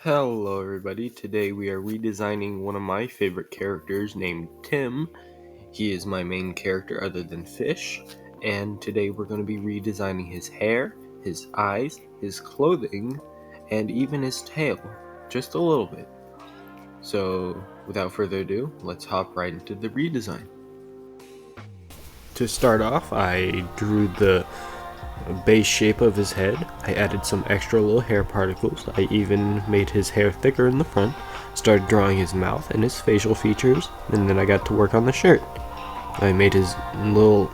Hello everybody, today we are redesigning one of my favorite characters named Tim. He is my main character other than Fish, and today we're going to be redesigning his hair, his eyes, his clothing, and even his tail, just a little bit. So without further ado, let's hop right into the redesign. To start off, I drew the base shape of his head. I added some extra little hair particles. I even made his hair thicker in the front. Started drawing his mouth and his facial features, and then I got to work on the shirt. I made his little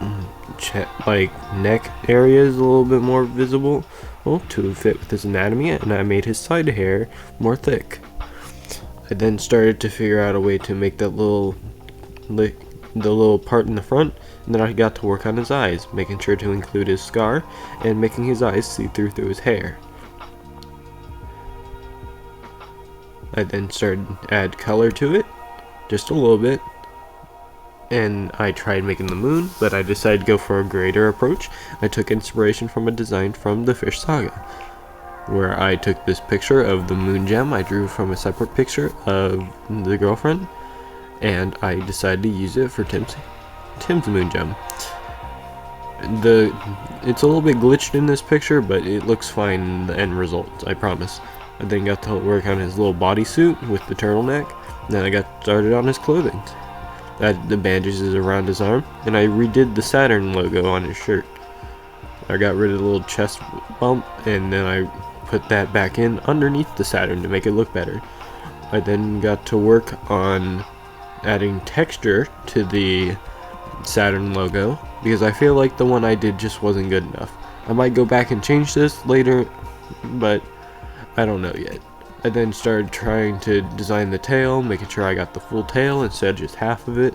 neck areas a little bit more visible, to fit with his anatomy, and I made his side hair more thick. I then started to figure out a way to make that the little part in the front, and then I got to work on his eyes, making sure to include his scar and making his eyes see through his hair. I then started to add color to it, just a little bit, and I tried making the moon, but I decided to go for a greater approach. I took inspiration from a design from the Fish Saga, where I took this picture of the moon gem I drew from a separate picture of the girlfriend, and I decided to use it for Tim's moon gem. It's a little bit glitched in this picture, but it looks fine in the end result, I promise. I then got to work on his little bodysuit with the turtleneck, and then I got started on his clothing. Added the bandages around his arm, and I redid the Saturn logo on his shirt. I got rid of the little chest bump, and then I put that back in underneath the Saturn to make it look better. I then got to work on adding texture to the Saturn logo, because I feel like the one I did just wasn't good enough. I might go back and change this later, but I don't know yet. I then started trying to design the tail, making sure I got the full tail instead of just half of it.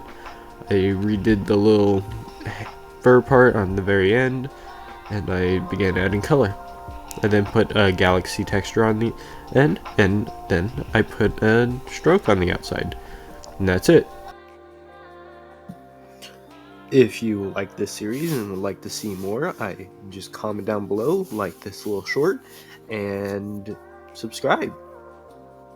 I redid the little fur part on the very end, and I began adding color. I then put a galaxy texture on the end, and then I put a stroke on the outside. And that's it. If you like this series and would like to see more, I just comment down below, like this little short, and subscribe.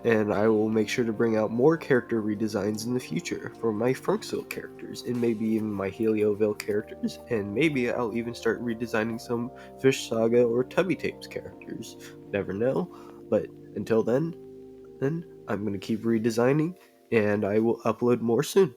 And I will make sure to bring out more character redesigns in the future for my Franksville characters, and maybe even my Helioville characters, and maybe I'll even start redesigning some Fish Saga or Tubby Tapes characters. Never know, but until then I'm going to keep redesigning, and I will upload more soon.